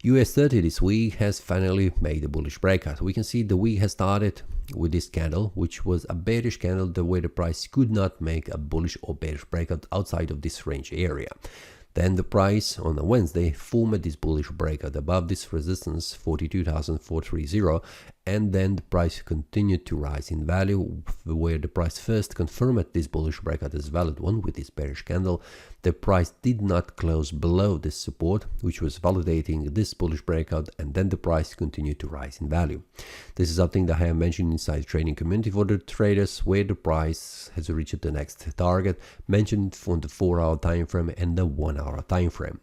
US30 this week has finally made a bullish breakout. We can see the week has started with this candle, which was a bearish candle, the way the price could not make a bullish or bearish breakout outside of this range area. Then the price on a Wednesday formed this bullish breakout above this resistance 42,430, and then the price continued to rise in value, where the price first confirmed this bullish breakout as valid one with this bearish candle. The price did not close below this support, which was validating this bullish breakout, and then the price continued to rise in value. This is something that I have mentioned inside the trading community for the traders, where the price has reached the next target, mentioned from the 4-hour time frame and the 1-hour time frame.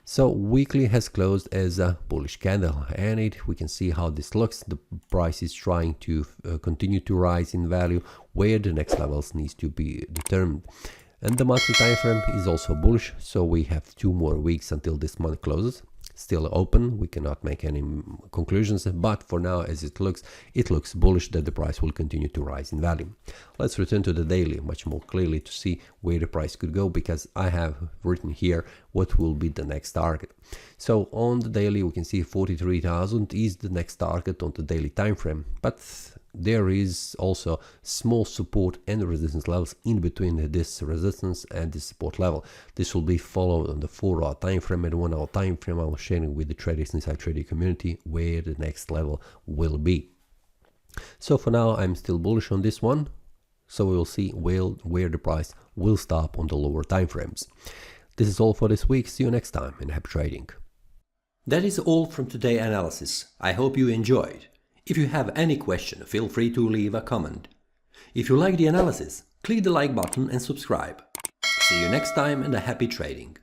So weekly has closed as a bullish candle, and we can see how this looks. The price is trying to continue to rise in value, where the next levels needs to be determined. And the monthly time frame is also bullish, so we have 2 more weeks until this month closes. Still open, we cannot make any conclusions, but for now, as it looks bullish that the price will continue to rise in value. Let's return to the daily much more clearly to see where the price could go, because I have written here what will be the next target. So on the daily, we can see 43,000 is the next target on the daily time frame, but there is also small support and resistance levels in between this resistance and this support level. This will be followed on the 4-hour time frame and 1-hour time frame. I'm sharing with the traders inside trading community where the next level will be. So for now, I'm still bullish on this one. So we will see where the price will stop on the lower time frames. This is all for this week. See you next time and happy trading. That is all from today's analysis. I hope you enjoyed. If you have any question, feel free to leave a comment. If you like the analysis, click the like button and subscribe. See you next time and a happy trading.